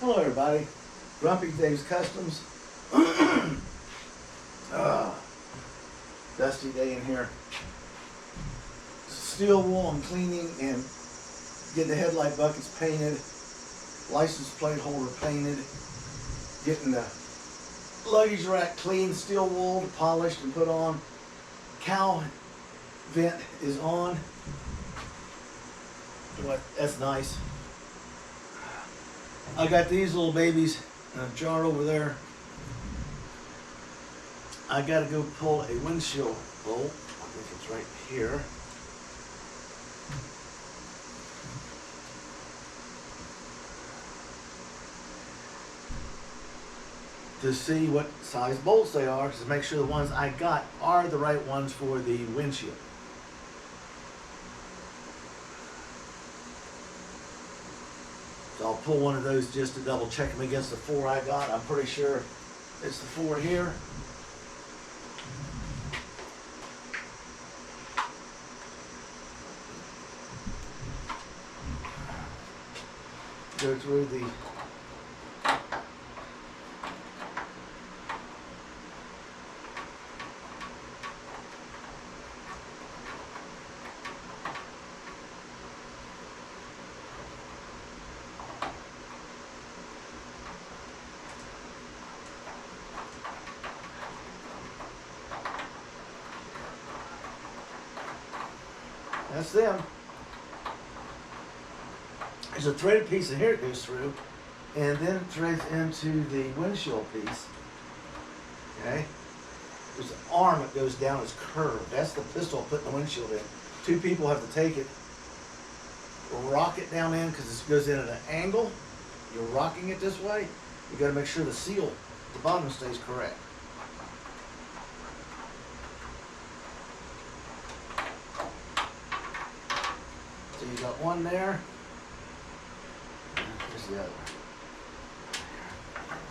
Hello everybody, Grumpy Dave's Customs. Dusty day in here. Steel wool I'm cleaning and getting the headlight buckets painted, license plate holder painted, getting the luggage rack cleaned, steel wool polished and put on. Cow vent is on. What? That's nice. I got these little babies in a jar over there. I gotta go pull a windshield bolt. I think it's right here. To see what size bolts they are, to make sure the ones I got are the right ones for the windshield. So I'll pull one of those just to double check them against the 4 I got. I'm pretty sure it's the 4 here. Go through the That's them. There's a threaded piece in here it goes through, and then it threads into the windshield piece. Okay? There's an arm that goes down, it's curved. That's the pistol I put in the windshield in. 2 people have to take it, rock it down in, because it goes in at an angle. You're rocking it this way. You got to make sure the seal at the bottom stays correct. So you got one there. Here's the other.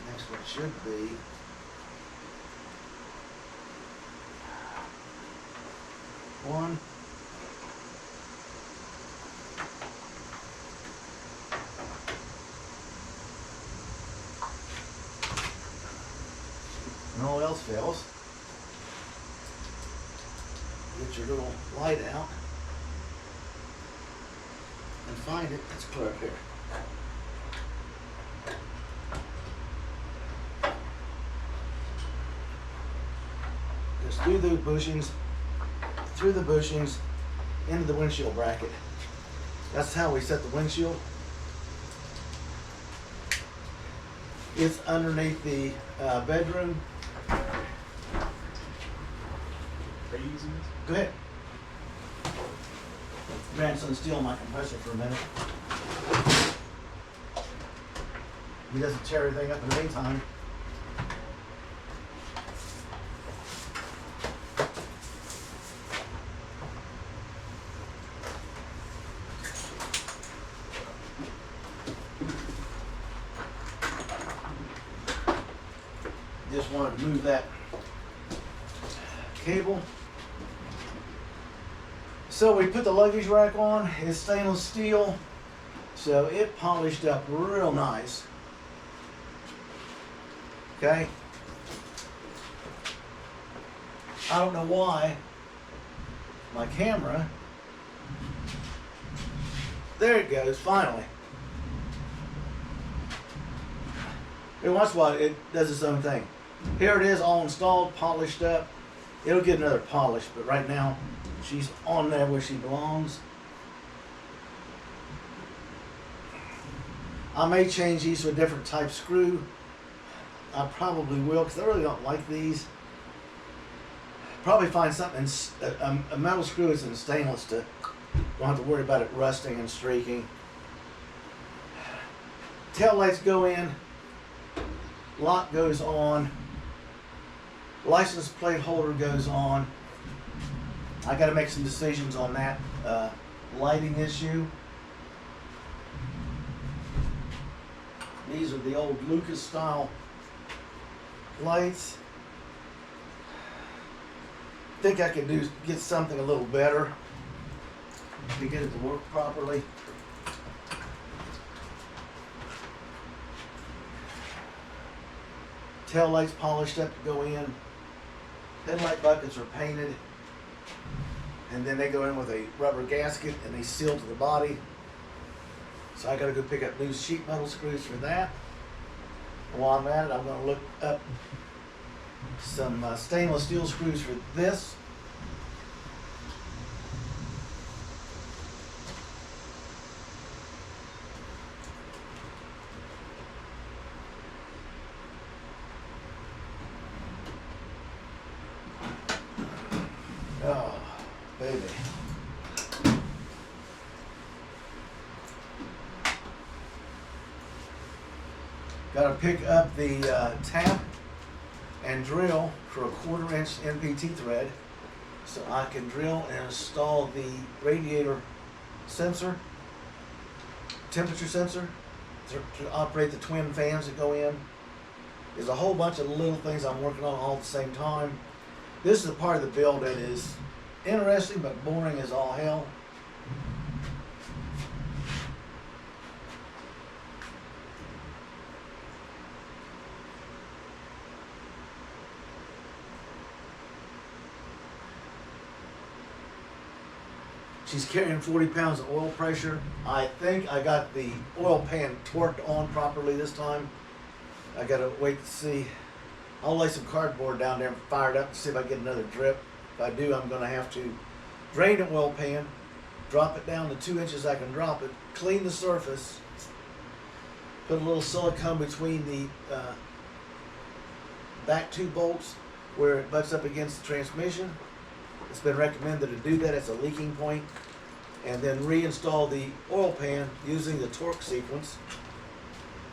Next one should be one. And all else fails, get your little light out and find it. It's clear up here. Just through the bushings, into the windshield bracket. That's how we set the windshield. It's underneath the bedroom. Are you using this? Go ahead. Grandson's stealing my compressor for a minute. He doesn't tear everything up in the meantime. Just wanted to move that cable. So we put the luggage rack on. It's stainless steel, so it polished up real nice. Okay. I don't know why my camera. There it goes. Finally. Every once in a while, it does its own thing. Here it is, all installed, polished up. It'll get another polish, but right now, she's on there where she belongs. I may change these to a different type screw. I probably will, because I really don't like these. Probably find something, a metal screw is in stainless to don't have to worry about it rusting and streaking. Tail lights go in. Lock goes on. License plate holder goes on. I got to make some decisions on that lighting issue. These are the old Lucas style lights. I think I could get something a little better to get it to work properly. tail lights polished up to go in. Headlight buckets are painted. And then they go in with a rubber gasket and they seal to the body. So I gotta go pick up loose sheet metal screws for that. And while I'm at it, I'm gonna look up some stainless steel screws for this. Oh, baby. Got to pick up the tap and drill for a 1/4 inch NPT thread so I can drill and install the radiator sensor, temperature sensor to operate the twin fans that go in. There's a whole bunch of little things I'm working on all at the same time. This is a part of the build that is interesting but boring as all hell. She's carrying 40 pounds of oil pressure. I think I got the oil pan torqued on properly this time. I gotta wait to see. I'll lay some cardboard down there and fire it up to see if I get another drip. If I do, I'm gonna have to drain the oil pan, drop it down to 2 inches I can drop it, clean the surface, put a little silicone between the back 2 bolts where it butts up against the transmission. It's been recommended to do that. It's a leaking point. And then reinstall the oil pan using the torque sequence.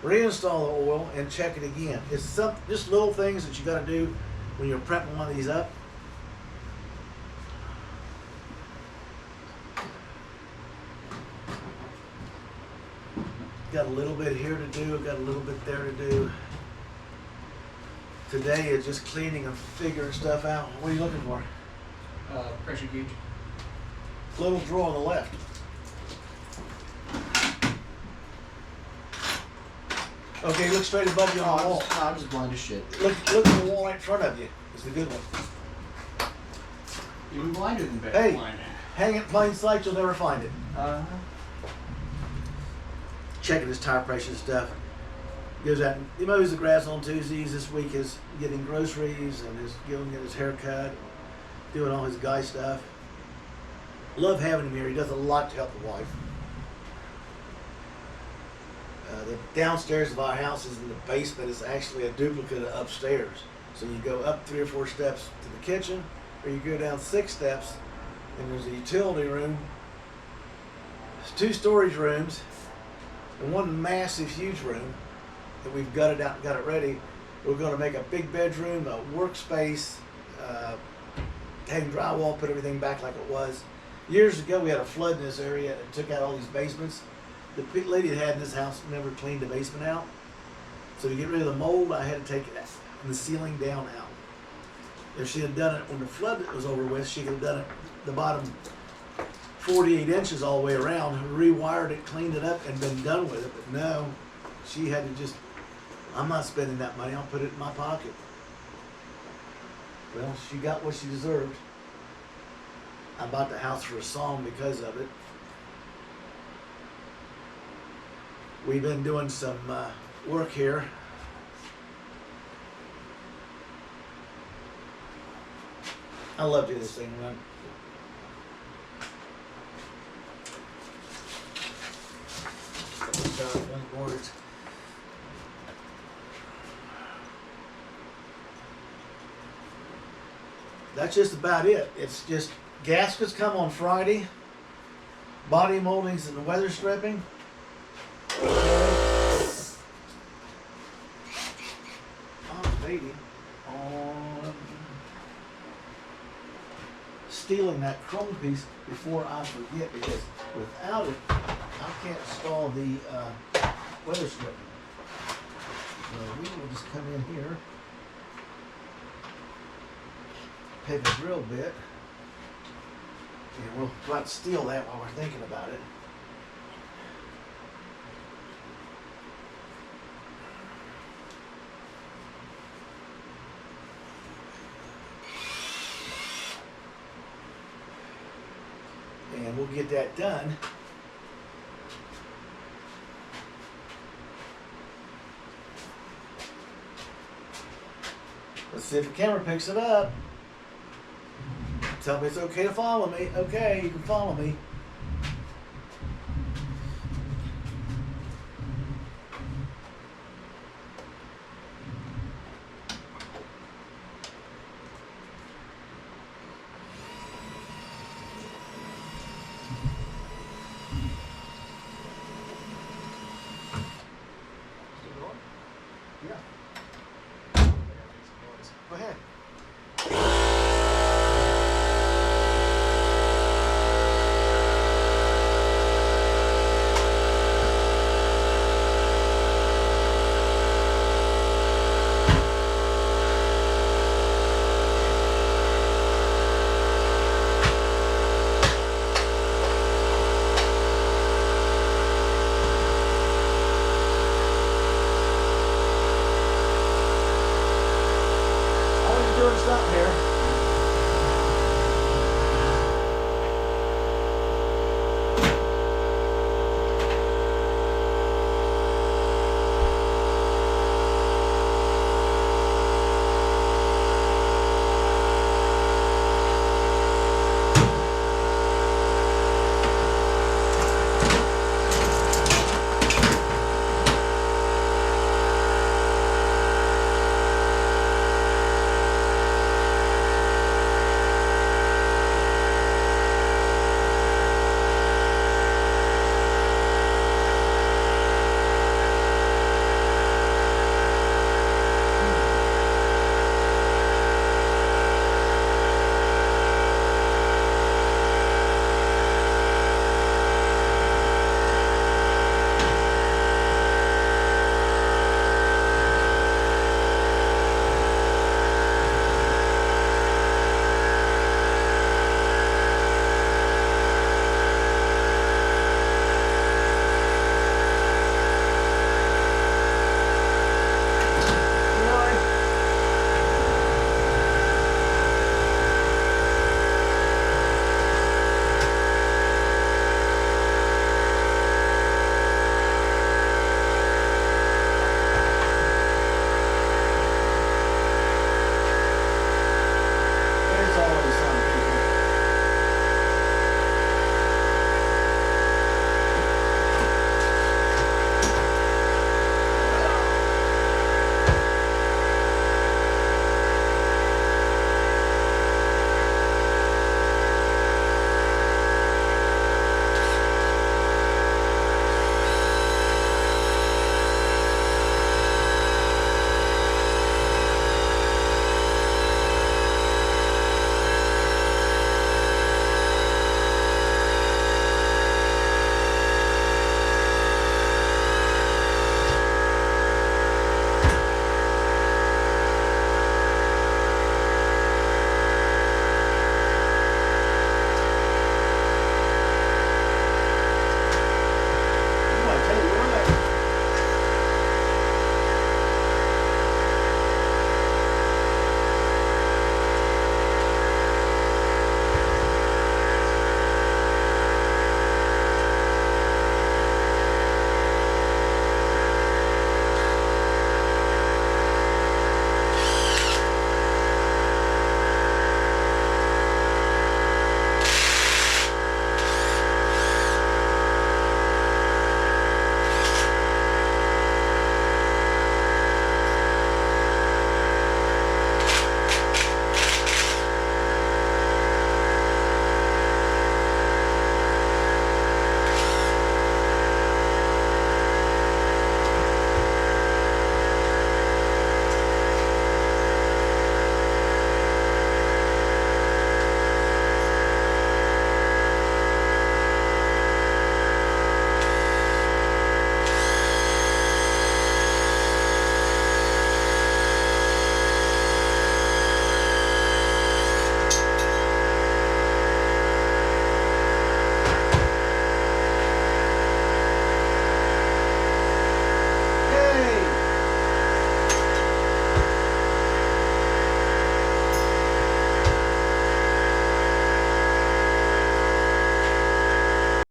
Reinstall the oil and check it again. It's just little things that you got to do when you're prepping one of these up. Got a little bit here to do. Got a little bit there to do. Today is just cleaning and figuring stuff out. What are you looking for? Pressure gauge. Little drawer on the left. Okay, look straight above you on the wall. I'm just blind as shit. Look at the wall right in front of you. It's the good one. Even blinder than better. Hey, Blind. hang it in plain sight, you'll never find it. Checking his tire pressure and stuff. Goes out and he mows the grass on Tuesdays. This week is getting groceries and is going to get his hair cut, doing all his guy stuff. Love having him here. He does a lot to help the wife. The downstairs of our house is in the basement. It's actually a duplicate of upstairs. So you go up 3 or 4 steps to the kitchen, or you go down 6 steps, and there's a utility room. There's 2 storage rooms, and 1 massive, huge room that we've gutted out and got it ready. We're going to make a big bedroom, a workspace, hang drywall, put everything back like it was. Years ago, we had a flood in this area and took out all these basements. The lady that had in this house never cleaned the basement out. So to get rid of the mold, I had to take the ceiling down out. If she had done it when the flood was over with, she could have done it the bottom 48 inches all the way around, rewired it, cleaned it up, and been done with it. But no, she had to just, I'm not spending that money, I'll put it in my pocket. Well, she got what she deserved. I bought the house for a song because of it. We've been doing some work here. I love doing this thing, man. Boards. That's just about it. It's just gaskets come on Friday, body moldings and the weather stripping. I'm waiting on stealing that chrome piece before I forget, because without it, I can't install the weather stripping. So we will just come in here, take a drill bit, and we'll try to steal that while we're thinking about it. we'll get that done. Let's see if the camera picks it up. Tell me it's okay to follow me. Okay, you can follow me.